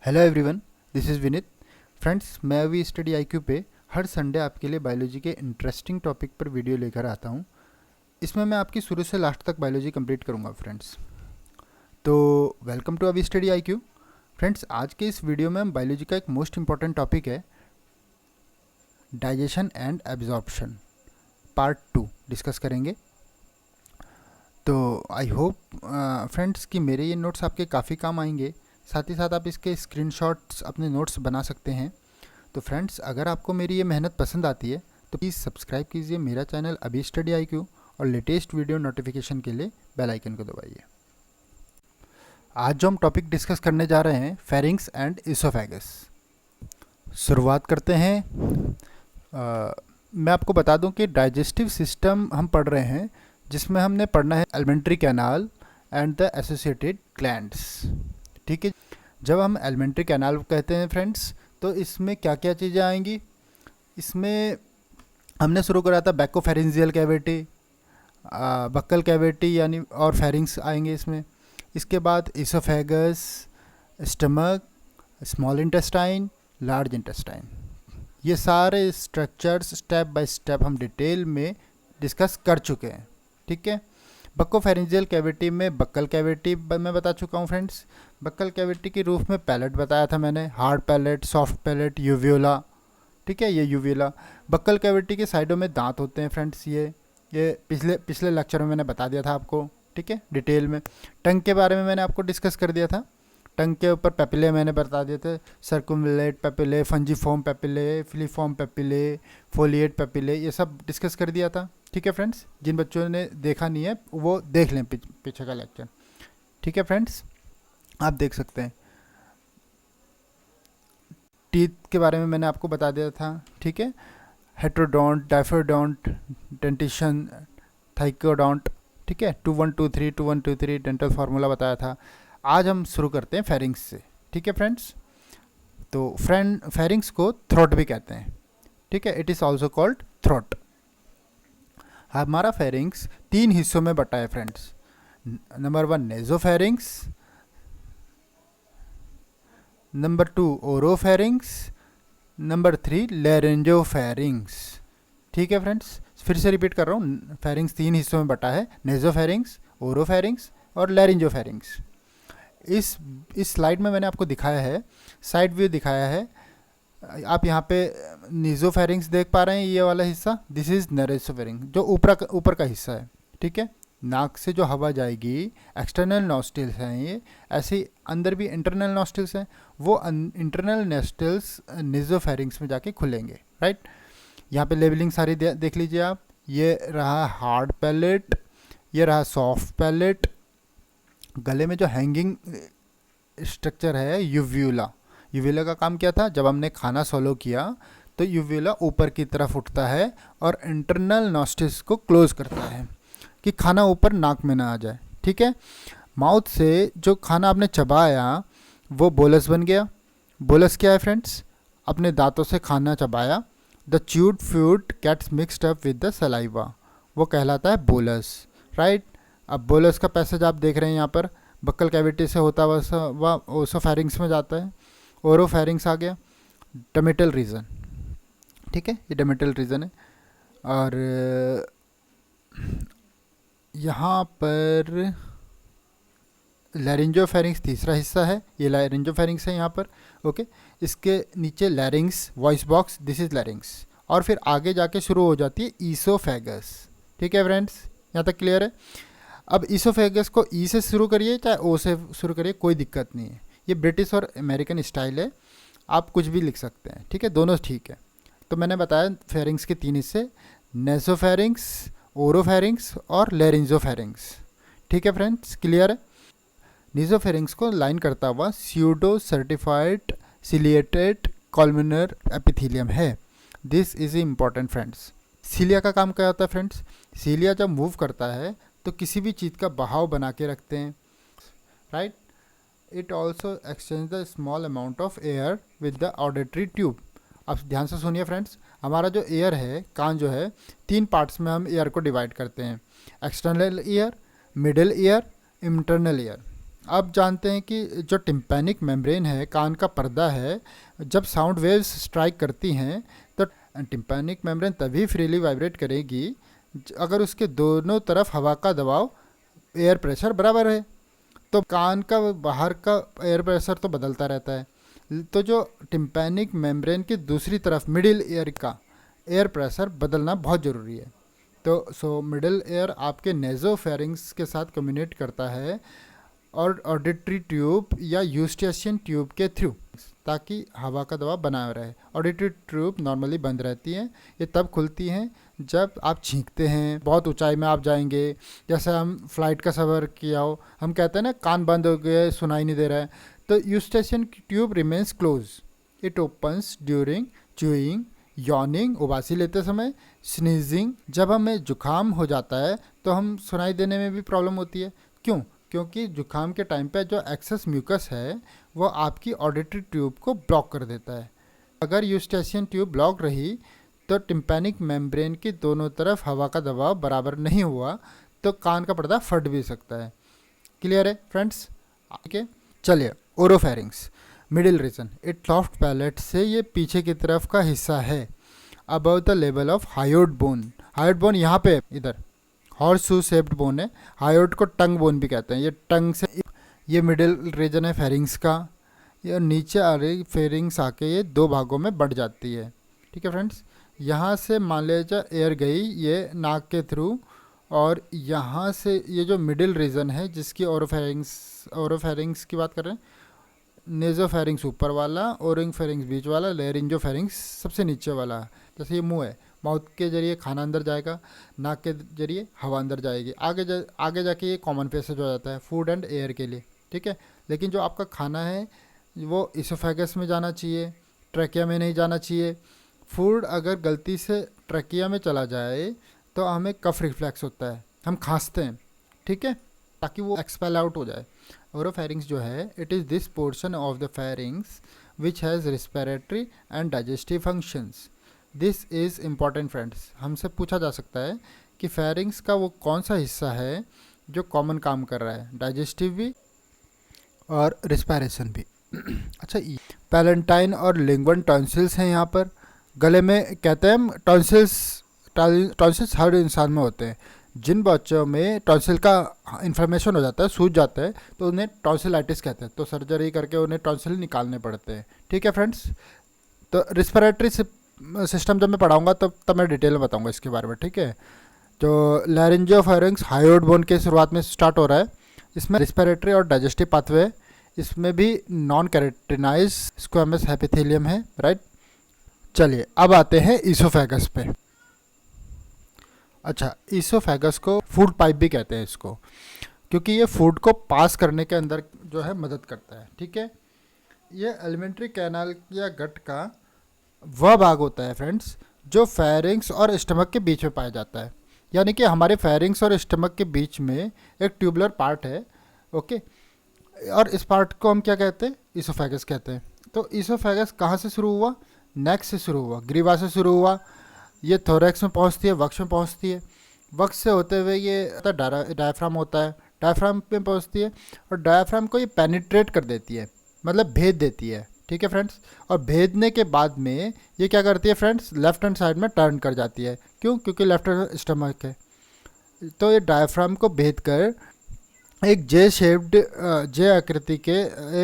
Hello everyone, this is Vineet. Friends, मैं अभी study IQ पे हर संडे आपके लिए बायोलॉजी के इंटरेस्टिंग टॉपिक पर वीडियो लेकर आता हूँ। इसमें मैं आपकी शुरू से लास्ट तक बायोलॉजी कंप्लीट करूँगा फ्रेंड्स। तो वेलकम टू अभी स्टडी आईक्यू। फ्रेंड्स, आज के इस वीडियो में हम बायोलॉजी का एक मोस्ट इंपॉर्टेंट टॉपिक है digestion and absorption part 2 discuss करेंगे। तो आई होप फ्रेंड्स कि मेरे ये नोट्स आपके काफ़ी काम आएंगे। साथ ही साथ आप इसके स्क्रीनशॉट्स अपने नोट्स बना सकते हैं। तो फ्रेंड्स, अगर आपको मेरी ये मेहनत पसंद आती है तो प्लीज़ सब्सक्राइब कीजिए मेरा चैनल अभी स्टडी आईक्यू और लेटेस्ट वीडियो नोटिफिकेशन के लिए बेल आइकन को दबाइए। आज जो हम टॉपिक डिस्कस करने जा रहे हैं, फेरिंग्स एंड इसोफेगस। शुरुआत करते हैं। मैं आपको बता दूं कि डाइजेस्टिव सिस्टम हम पढ़ रहे हैं, जिसमें हमने पढ़ना है alimentary canal and the associated glands. ठीक है, जब हम एलिमेंट्री कैनाल कहते हैं फ्रेंड्स, तो इसमें क्या क्या चीज़ें आएंगी। इसमें हमने शुरू करा था बैकोफेरेंजियल कैविटी, बक्कल कैविटी यानी और फेरिंग्स आएंगे इसमें। इसके बाद oesophagus, stomach, small intestine, large intestine, ये सारे स्ट्रक्चर्स स्टेप बाय स्टेप हम डिटेल में डिस्कस कर चुके हैं। ठीक है, बक्कोफेरेंजियल कैविटी में बक्कल कैविटी मैं बता चुका हूँ फ्रेंड्स। बक्कल कैविटी के रूप में पैलेट बताया था मैंने, हार्ड पैलेट, सॉफ्ट पैलेट, यूवियोला। ठीक है, ये यूवियोला। बक्कल कैविटी के साइडों में दांत होते हैं फ्रेंड्स। ये पिछले लेक्चर में मैंने बता दिया था आपको। ठीक है, डिटेल में। टंग के बारे में मैंने आपको डिस्कस कर दिया था। टंग के ऊपर पेपिले मैंने बता दिए थे, circulate papillae, फंजीफॉर्म papillae, filiform papillae, folate papillae, ये सब डिस्कस कर दिया था। ठीक है फ्रेंड्स, जिन बच्चों ने देखा नहीं है वो देख लें पीछे का लेक्चर। ठीक है फ्रेंड्स, आप देख सकते हैं। टीथ के बारे में मैंने आपको बता दिया था। ठीक है, हेट्रोडोंट, डाइफोडोंट, डेंटिशन, थाइकोडोंट। ठीक है, 2123 डेंटल फार्मूला बताया था। आज हम शुरू करते हैं फेरिंग्स से। ठीक है फ्रेंड्स, तो फेरिंग्स को थ्रोट भी कहते हैं। ठीक है, it is also called throat. हमारा फेरिंग्स 3 हिस्सों में बटा है friends. Number 1 nasopharynx, number 2 oropharynx, number 3 लैरिंजोफेरिंग्स। ठीक है फ्रेंड्स, फिर से रिपीट कर रहा हूँ। फेरिंग्स 3 हिस्सों में बटा है, नेजोफेरिंग्स, ओरोफेरिंग्स और लैरिंजोफेरिंग्स। इस स्लाइड में मैंने आपको दिखाया है, साइड व्यू दिखाया है। आप यहाँ पे नीजोफेरिंग्स देख पा रहे हैं, ये वाला हिस्सा, दिस इज नरेसोफेरिंग, जो ऊपर का हिस्सा है। ठीक है, नाक से जो हवा जाएगी, एक्सटर्नल नॉस्ट्रिल्स हैं ये। ऐसे ही अंदर भी इंटरनल नॉस्ट्रिल्स हैं, वो इंटरनल नॉस्ट्रिल्स नीजोफेरिंग्स में जाके खुलेंगे। राइट, यहाँ पे लेबलिंग सारी देख लीजिए आप। ये रहा हार्ड पैलेट, ये रहा सॉफ्ट पैलेट। गले में जो हैंगिंग स्ट्रक्चर है यूव्यूला, यूव्यूला का काम क्या था, जब हमने खाना सोलो किया तो यूव्यूला ऊपर की तरफ उठता है और इंटरनल नॉस्ट्रिल्स को क्लोज करता है कि खाना ऊपर नाक में ना आ जाए। ठीक है, माउथ से जो खाना आपने चबाया वो बोलस बन गया। बोलस क्या है फ्रेंड्स, अपने दांतों से खाना चबाया, the chewed food gets mixed up with the saliva, वो कहलाता है बोलस। राइट, अब बोलस का पैसेज आप देख रहे हैं यहाँ पर, बक्कल कैविटी से होता हुआ ओसोफेरिंग्स में जाता है, ओरोफेरिंग्स आ गया, डमेटल रीजन। ठीक है, ये डमेटल रीजन है। और यहाँ पर लैरिंजोफेरिंग्स तीसरा हिस्सा है, ये लैरिंजोफेरिंग्स है यहाँ पर। ओके, इसके नीचे लैरिंग्स, वॉइस बॉक्स, दिस इज लैरिंग्स। और फिर आगे जाके शुरू हो जाती है ईसोफेगस। ठीक है फ्रेंड्स, यहाँ तक क्लियर है। अब ईसोफेगस को ई से शुरू करिए चाहे ओ से शुरू करिए, कोई दिक्कत नहीं है। ये ब्रिटिश और अमेरिकन स्टाइल है, आप कुछ भी लिख सकते हैं। ठीक है, दोनों ठीक है। तो मैंने बताया फेरिंग्स के 3 हिस्से, नेसोफेरिंग्स, ओरोफेरिंग्स और लैरिंजोफेरिंग्स। ठीक है फ्रेंड्स, क्लियर है। नीजोफेरिंग्स को लाइन करता हुआ pseudo certified ciliated columnar epithelium है। This is important friends. Cilia का काम क्या होता है फ्रेंड्स, सीलिया जब मूव करता है तो किसी भी चीज़ का बहाव बना के रखते हैं। Right, it also exchange the small amount of air with the auditory tube. अब ध्यान से सुनिए फ्रेंड्स, हमारा जो एयर है, कान जो है, 3 पार्ट्स में हम एयर को डिवाइड करते हैं, external air, middle air, internal air. अब जानते हैं कि जो टिम्पैनिक मेम्ब्रेन है, कान का पर्दा है, जब साउंड वेव्स स्ट्राइक करती हैं तो टिम्पैनिक मेम्ब्रेन तभी फ्रीली वाइब्रेट करेगी अगर उसके दोनों तरफ हवा का दबाव, एयर प्रेशर बराबर है। तो कान का बाहर का एयर प्रेशर तो बदलता रहता है, तो जो टिम्पैनिक मेम्ब्रेन की दूसरी तरफ मिडिल ईयर का एयर प्रेशर बदलना बहुत ज़रूरी है। तो मिडिल ईयर आपके नेज़ोफेरिंग्स के साथ कम्युनिकेट करता है और ऑडिटरी ट्यूब या यूस्टेशियन ट्यूब के थ्रू, ताकि हवा का दबाव बना रहे। ऑडिटरी ट्यूब नॉर्मली बंद रहती हैं, ये तब खुलती हैं जब आप छींकते हैं, बहुत ऊंचाई में आप जाएंगे, जैसे हम फ्लाइट का सफ़र किया हो, हम कहते हैं ना कान बंद हो गए, सुनाई नहीं दे रहा है, तो Eustachian tube remains close, it opens during chewing, yawning उबासी लेते समय, स्नीजिंग, जब हमें जुकाम हो जाता है तो हम सुनाई देने में भी प्रॉब्लम होती है। क्यों? क्योंकि जुकाम के टाइम पे जो एक्सेस म्यूकस है वो आपकी ऑडिटरी ट्यूब को ब्लॉक कर देता है। अगर यूस्टेशियन ट्यूब ब्लॉक रही तो टिम्पैनिक मेम्ब्रेन की दोनों तरफ हवा का दबाव बराबर नहीं हुआ तो कान का पर्दा फट भी सकता है। क्लियर है फ्रेंड्स? ओके, चलिए oropharynx, middle region, it soft palate से ये पीछे की तरफ का हिस्सा है, above the level of hyoid bone. Hyoid bone यहाँ पे इधर हॉर्स शू शेप्ड बोन है, हायोड को टंग बोन भी कहते हैं। ये टंग से, ये मिडिल रीजन है फेरिंग्स का, ये नीचे आ रही फेरिंग्स आके ये दो भागों में बढ़ जाती है। ठीक है फ्रेंड्स, यहाँ से मान लीजिए एयर गई ये नाक के थ्रू, और यहाँ से ये जो मिडिल रीजन है जिसकी ओरोफेरिंग्स की बात कर रहे हैं, नेजोफेरिंग्स ऊपर वाला, ओरिंगफेरिंग्स बीच वाला, लेरिंजोफेरिंग्स सबसे नीचे वाला। जैसे ये मुंह है, माउथ के जरिए खाना अंदर जाएगा, नाक के जरिए हवा अंदर जाएगी, आगे जाके ये कॉमन पैसेज हो जाता है फूड एंड एयर के लिए। ठीक है, लेकिन जो आपका खाना है वो इसोफेगस में जाना चाहिए, ट्रैकिया में नहीं जाना चाहिए। फूड अगर गलती से ट्रैकिया में चला जाए तो हमें कफ रिफ्लेक्स होता है, हम खांसते हैं, ठीक है, ताकि वो एक्सपेल आउट हो जाए। ओरोफेरिंग्स जो है, it is this portion of the pharynx which has respiratory and digestive functions. This is important friends, हमसे पूछा जा सकता है कि फेरिंग्स का वो कौन सा हिस्सा है जो कॉमन काम कर रहा है, डाइजेस्टिव भी और रिस्पायरेशन भी। अच्छा, पैलेंटाइन और लिंगवन टॉन्सिल्स हैं यहाँ पर, गले में कहते हैं हम टॉन्सिल्स हर इंसान में होते हैं। जिन बच्चों में टॉन्सिल का इन्फ्लेमेशन हो जाता है, सूज जाता है, तो उन्हें टॉन्सिलाइटिस कहते हैं, तो सर्जरी करके उन्हें टॉन्सिल निकालने पड़ते हैं। ठीक है फ्रेंड्स, तो रिस्पिरेटरी सिस्टम जब मैं पढ़ाऊँगा तब मैं डिटेल में बताऊँगा इसके बारे में। ठीक है, जो लैरिंजियोफेरिंग्स हायोड बोन के शुरुआत में स्टार्ट हो रहा है, इसमें रिस्पिरेटरी और डाइजेस्टिव पाथवे, इसमें भी नॉन कैरेटिनाइज स्क्वेमस एपिथेलियम है, राइट। चलिए अब आते हैं ईसोफेगस पे। अच्छा, ईसोफेगस को फूड पाइप भी कहते हैं इसको, क्योंकि ये फूड को पास करने के अंदर जो है मदद करता है। ठीक है, ये एलिमेंट्री कैनाल या गट का वह भाग होता है फ्रेंड्स जो फेरिंग्स और स्टमक के बीच में पाया जाता है, यानी कि हमारे फेरिंग्स और स्टमक के बीच में एक ट्यूबुलर पार्ट है। ओके, और इस पार्ट को हम क्या कहते हैं? ईसोफेगस कहते हैं। तो ईसोफेगस कहाँ से शुरू हुआ? नेक से शुरू हुआ, ग्रीवा से शुरू हुआ, ये थोरैक्स में पहुंचती है, वक्ष में पहुंचती है, वक्ष से होते हुए ये डायफ्राम होता है, डायफ्राम में पहुंचती है, और डायफ्राम को ये पेनिट्रेट कर देती है, मतलब भेद देती है। ठीक है फ्रेंड्स, और भेदने के बाद में ये क्या करती है फ्रेंड्स? लेफ्ट हैंड साइड में टर्न कर जाती है। क्यों? क्योंकि लेफ्ट स्टमक है, तो ये डायफ्राम को भेद कर एक जे आकृति के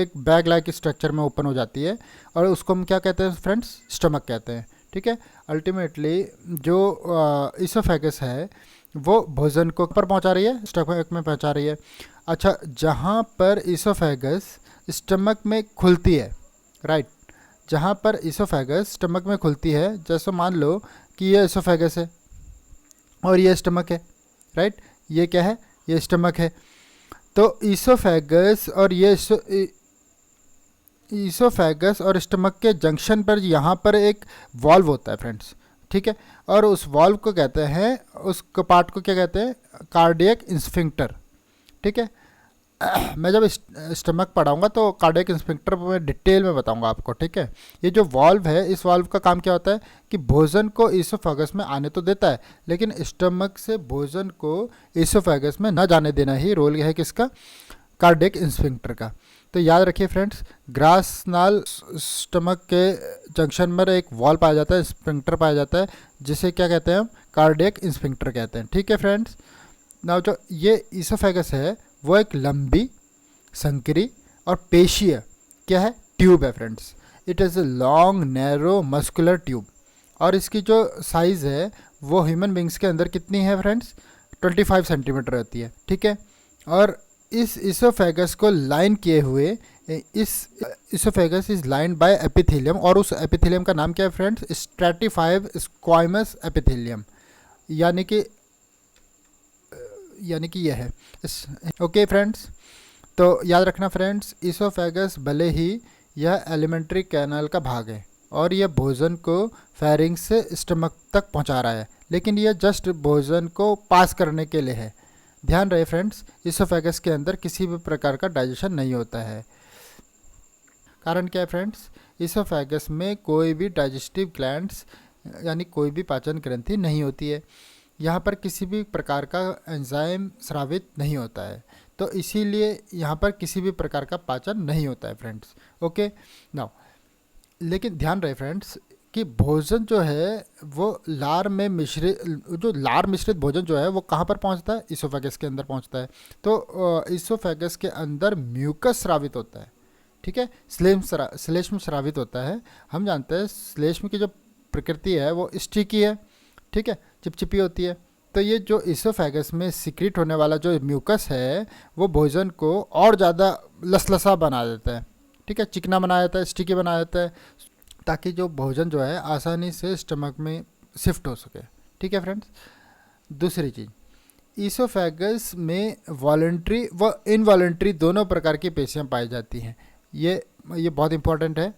एक बैग लाइक स्ट्रक्चर में ओपन हो जाती है, और उसको हम क्या कहते हैं फ्रेंड्स? स्टमक कहते हैं। ठीक है, अल्टीमेटली जो ईसोफेगस है वो भोजन को पर पहुंचा रही है, स्टमक में पहुंचा रही है। अच्छा, जहाँ पर ईसोफेगस स्टमक में खुलती है, राइट, जहाँ पर ईसोफेगस स्टमक में खुलती है, जैसे मान लो कि ये ईसोफेगस है और ये स्टमक है, राइट, ये क्या है? ये स्टमक है। तो ईसोफेगस और स्टमक के जंक्शन पर यहाँ पर एक वॉल्व होता है फ्रेंड्स। ठीक है, और उस वॉल्व को कहते हैं, उस पार्ट को क्या कहते हैं? Cardiac sphincter. ठीक है, मैं जब स्टमक पढ़ाऊंगा तो कार्डियक स्फिंक्टर में डिटेल में बताऊंगा आपको। ठीक है, ये जो वॉल्व है, इस वॉल्व का काम क्या होता है कि भोजन को ईसोफेगस में आने तो देता है, लेकिन स्टमक से भोजन को ईसोफेगस में न जाने देना ही रोल है किसका? कार्डियक स्फिंक्टर का। तो याद रखिए फ्रेंड्स, ग्रासनाल स्टमक के जंक्शन में एक वॉल पाया जाता है, स्फिंक्टर पाया जाता है, जिसे क्या कहते हैं हम, कार्डियक स्फिंक्टर कहते हैं। ठीक है फ्रेंड्स। नाउ जो ये ईसोफेगस है वो एक लंबी, संकरी और पेशीय क्या है, ट्यूब है friends. It is a long narrow muscular tube. और इसकी जो साइज़ है वो ह्यूमन बींग्स के अंदर कितनी है फ्रेंड्स, 25 सेंटीमीटर रहती है। ठीक है। और इस ईसोफेगस को लाइन किए हुए, इस oesophagus is lined by epithelium, और उस एपिथेलियम का नाम क्या है फ्रेंड्स, स्ट्रैटिफाइड स्क्वाइमस एपिथेलियम, यानी कि यह है। Okay friends. तो याद रखना फ्रेंड्स, ईसोफेगस भले ही यह एलिमेंट्री कैनाल का भाग है और यह भोजन को फेरिंग्स से स्टमक तक पहुंचा रहा है, लेकिन यह जस्ट भोजन को पास करने के लिए है। ध्यान रहे फ्रेंड्स, ईसोफेगस के अंदर किसी भी प्रकार का डाइजेशन नहीं होता है। कारण क्या है फ्रेंड्स, ईसोफेगस में कोई भी डाइजेस्टिव ग्लैंड्स यानी कोई भी पाचन ग्रंथि नहीं होती है। यहाँ पर किसी भी प्रकार का एंजाइम स्रावित नहीं होता है, तो इसीलिए यहाँ पर किसी भी प्रकार का पाचन नहीं होता है फ्रेंड्स। ओके नाउ, लेकिन ध्यान रहे फ्रेंड्स कि भोजन जो है वो लार मिश्रित भोजन जो है वो कहाँ पर पहुँचता है, ईसोफेगस के अंदर पहुँचता है। तो ईसोफेगस के अंदर म्यूकस स्रावित होता है। ठीक है, श्लेष्म स्रावित होता है। हम जानते हैं श्लेष्म की जो प्रकृति है वो स्टिकी है। ठीक है, चिपचिपी होती है। तो ये जो ईसोफेगस में सिक्रीट होने वाला जो म्यूकस है वो भोजन को और ज़्यादा लसलसा बना देता है। ठीक है, चिकना बना देता है, स्टिकी बना देता है, ताकि जो भोजन जो है आसानी से स्टमक में शिफ्ट हो सके। ठीक है फ्रेंड्स। दूसरी चीज़, ईसोफेगस में वॉलंटरी व इनवॉलंटरी दोनों प्रकार की पेशियाँ पाई जाती हैं। ये बहुत इंपॉर्टेंट है।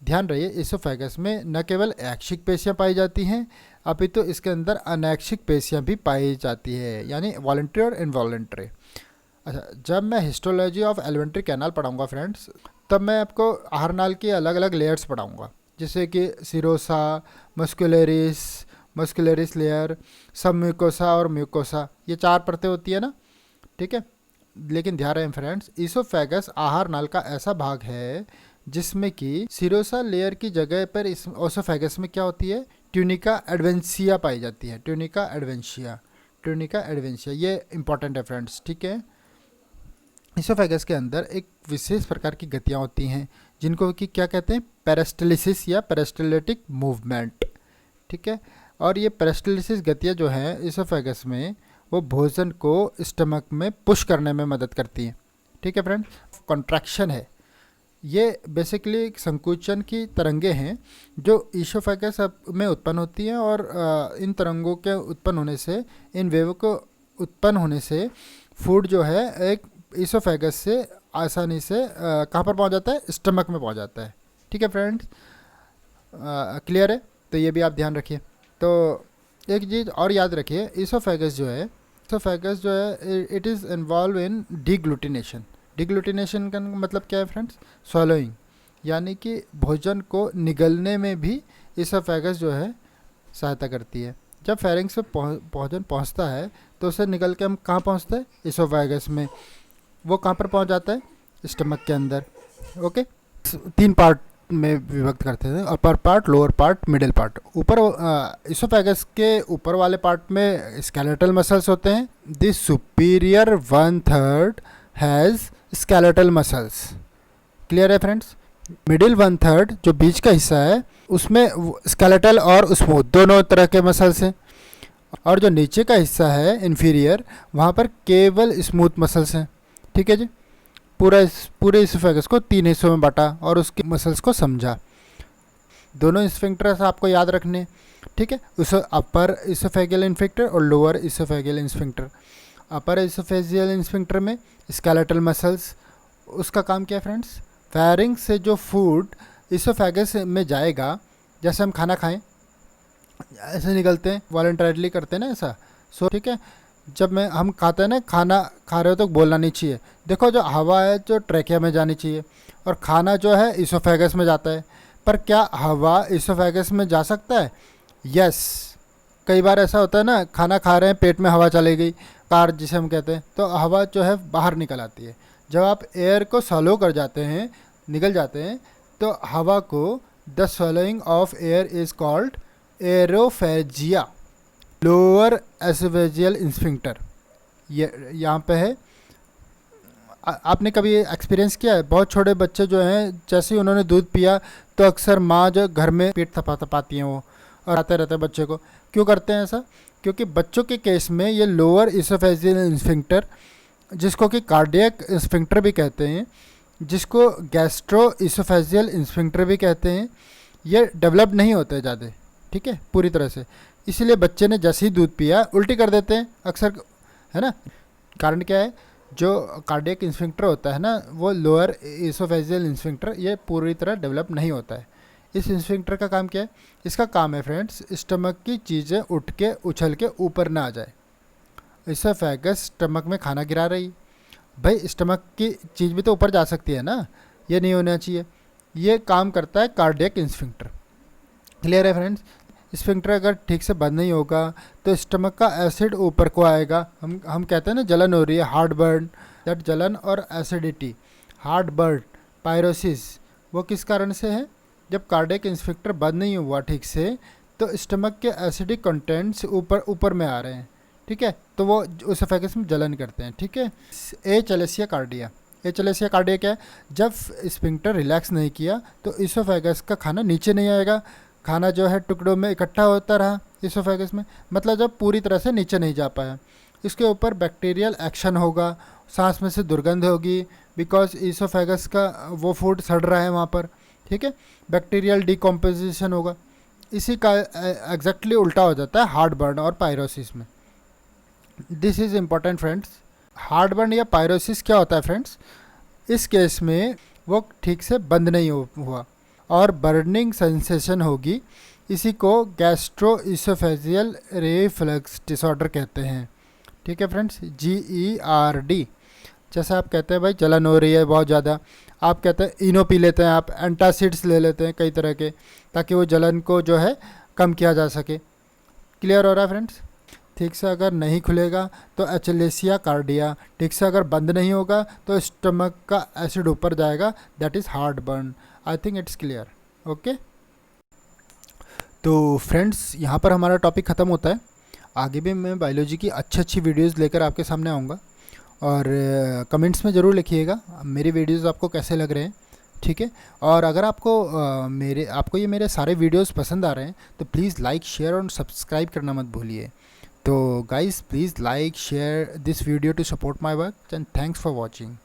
ध्यान रहिए, ईसोफेगस में न केवल ऐच्छिक पेशियाँ पाई जाती हैं, अपितु तो इसके अंदर अनैच्छिक पेशियाँ भी पाई जाती है, यानी वॉलंटरी और इनवॉलंटरी। अच्छा, जब मैं हिस्टोलॉजी ऑफ एलिमेंट्री कैनाल पढ़ाऊँगा फ्रेंड्स, तब मैं आपको आहार नाल की अलग अलग लेयर्स पढ़ाऊँगा, जैसे कि सिरोसा, मस्कुलरिस लेयर, सब म्यूकोसा और म्यूकोसा, ये 4 परतें होती है ना। ठीक है, लेकिन ध्यान रहे फ्रेंड्स, ईसोफेगस आहार नाल का ऐसा भाग है जिसमें कि सिरोसा लेयर की जगह पर इस ईसोफेगस में क्या होती है, ट्यूनिका एडवेंशिया पाई जाती है। ट्यूनिका एडवेंशिया ये इंपॉर्टेंट है फ्रेंड्स। ठीक है, ईसोफेगस के अंदर एक विशेष प्रकार की गतियाँ होती हैं जिनको कि क्या कहते हैं, पेरिस्टाल्सिस या पेरिस्टाल्टिक मूवमेंट। ठीक है, और ये पेरिस्टाल्सिस गतियाँ जो हैं ईसोफेगस में वो भोजन को स्टमक में पुश करने में मदद करती हैं। ठीक है फ्रेंड्स, कॉन्ट्रैक्शन है, ये बेसिकली संकुचन की तरंगे हैं जो ईसोफेगस में उत्पन्न होती हैं, और इन तरंगों के उत्पन्न होने से, इन वेव को उत्पन्न होने से फूड जो है एक ईसोफेगस से आसानी से कहाँ पर पहुँच जाता है, स्टमक में पहुँच जाता है। ठीक है फ्रेंड्स, क्लियर है। तो ये भी आप ध्यान रखिए। तो एक चीज़ और याद रखिए, ईसोफेगस जो है इट इज़ इन्वॉल्व इन डिग्लूटिनेशन। डिग्लूटिनेशन का मतलब क्या है फ्रेंड्स, स्वॉलोइंग, यानी कि भोजन को निगलने में भी ईसोफेगस जो है सहायता करती है। जब फेरिंग्स में भोजन पहुंचता है तो उसे निकल के हम कहाँ पहुंचता है, ईसोफेगस में। वो कहाँ पर पहुंच जाता है, स्टमक के अंदर। ओके, 3 पार्ट में विभक्त करते हैं, upper part, lower part, middle part. ऊपर ईसोफेगस के ऊपर वाले पार्ट में स्केलेटल मसल्स होते हैं। This superior 1/3 has skeletal muscles. Clear है फ्रेंड्स। मिडिल 1/3 जो बीच का हिस्सा है उसमें स्केलेटल और स्मूथ दोनों तरह के मसल्स हैं, और जो नीचे का हिस्सा है इन्फीरियर, वहाँ पर केवल स्मूथ मसल्स हैं। ठीक है जी। पूरे ईसोफेगस को 3 हिस्सों में बांटा और उसके मसल्स को समझा। दोनों स्फिंक्टर्स आपको याद रखने। ठीक है, उस अपर ईसोफेगियल स्फिंक्टर और लोअर ईसोफेगियल स्फिंक्टर। अपर ईसोफेजियल स्फिंक्टर में स्केलेटल मसल्स, उसका काम क्या है फ्रेंड्स, फेरिंग्स से जो फूड ईसोफेगस में जाएगा, जैसे हम खाना खाएं ऐसे निकलते हैं, वॉलंटरीली करते हैं ना ऐसा। ठीक है, जब हम खाते हैं ना, खाना खा रहे हो तो बोलना नहीं चाहिए। देखो, जो हवा है जो ट्रैकिया में जानी चाहिए, और खाना जो है ईसोफेगस में जाता है। पर क्या हवा ईसोफेगस में जा सकता है? यस। कई बार ऐसा होता है ना, खाना खा रहे हैं, पेट में हवा चली गई, कार जिसे हम कहते हैं, तो हवा जो है बाहर निकल आती है। जब आप एयर को सॉलो कर जाते हैं, निकल जाते हैं, तो हवा को the swallowing of air is called aerophagia, lower oesophageal sphincter. ये यहाँ पे है। आपने कभी एक्सपीरियंस किया है, बहुत छोटे बच्चे जो हैं, जैसे ही उन्होंने दूध पिया तो अक्सर माँ जो घर में पेट थपाती हैं वो, और आते रहते हैं बच्चे को। क्यों करते हैं ऐसा? क्योंकि बच्चों के केस में ये लोअर इसोफेजियल स्फिंक्टर, जिसको कि कार्डियक स्फिंक्टर भी कहते हैं, जिसको गैस्ट्रो इसोफेजियल स्फिंक्टर भी कहते हैं, ये डेवलप नहीं होते ज़्यादा, ठीक है, पूरी तरह से। इसलिए बच्चे ने जैसे ही दूध पिया उल्टी कर देते हैं अक्सर, है ना। कारण क्या है? जो कार्डियक स्फिंक्टर होता है ना, वो लोअर इसोफेजियल स्फिंक्टर, ये पूरी तरह डेवलप नहीं होता है। इस स्फिंक्टर का काम क्या है? इसका काम है फ्रेंड्स, स्टमक की चीज़ें उठ के उछल के ऊपर ना आ जाए। इसोफेगस स्टमक में खाना गिरा रही, भाई स्टमक की चीज़ भी तो ऊपर जा सकती है ना, ये नहीं होना चाहिए। ये काम करता है कार्डियक स्फिंक्टर। क्लियर है फ्रेंड्स? स्फिंक्टर अगर ठीक से बंद नहीं होगा तो स्टमक का एसिड ऊपर को आएगा। हम कहते हैं ना जलन हो रही है, हार्ट बर्न, दैट जलन और एसिडिटी, हार्ट बर्न, पायरोसिस, वो किस कारण से है? जब कार्डियक स्फिंक्टर बंद नहीं हुआ ठीक से, तो स्टमक के एसिडिक कंटेंट्स ऊपर में आ रहे हैं, ठीक है, तो वो इसोफेगस में जलन करते हैं, ठीक है। एचलेसिया कार्डिया, एचलेसिया कार्डिया क्या है? जब स्फिंक्टर रिलैक्स नहीं किया तो इसोफेगस का खाना नीचे नहीं आएगा, खाना जो है टुकड़ों में इकट्ठा होता रहा इसोफेगस में, मतलब जब पूरी तरह से नीचे नहीं जा पाया। इसके ऊपर बैक्टीरियल एक्शन होगा, सांस में से दुर्गंध होगी, बिकॉज इसोफेगस का वो फूड सड़ रहा है वहाँ पर, ठीक है, बैक्टीरियल डिकम्पोजिशन होगा। इसी का एग्जैक्टली उल्टा हो जाता है हार्ट बर्न और पायरोसिस में। This is important friends. Heart burn या पायरोसिस क्या होता है फ्रेंड्स? इस केस में वो ठीक से बंद नहीं हुआ और बर्निंग सेंसेशन होगी। इसी को गैस्ट्रो इसोफेजियल रिफ्लक्स डिसऑर्डर कहते हैं, ठीक है फ्रेंड्स, GERD। जैसे आप कहते हैं भाई जलन हो रही है बहुत ज़्यादा, आप कहते हैं इनो पी लेते हैं, आप एंटासिड्स ले लेते हैं कई तरह के, ताकि वो जलन को जो है कम किया जा सके। क्लियर हो रहा है फ्रेंड्स? ठीक से अगर नहीं खुलेगा तो एचलेसिया कार्डिया, ठीक से अगर बंद नहीं होगा तो स्टमक का एसिड ऊपर जाएगा, that is heart burn. I think it's clear, okay. तो फ्रेंड्स यहाँ पर हमारा टॉपिक ख़त्म होता है। आगे भी मैं बायोलॉजी की अच्छी वीडियोज़ लेकर आपके सामने आऊँगा, और कमेंट्स में ज़रूर लिखिएगा मेरी वीडियोज़ आपको कैसे लग रहे हैं, ठीक है। और अगर आपको ये मेरे सारे वीडियोज़ पसंद आ रहे हैं तो प्लीज़ लाइक, शेयर और सब्सक्राइब करना मत भूलिए। तो guys please like, share this video to support my work, and thanks for watching.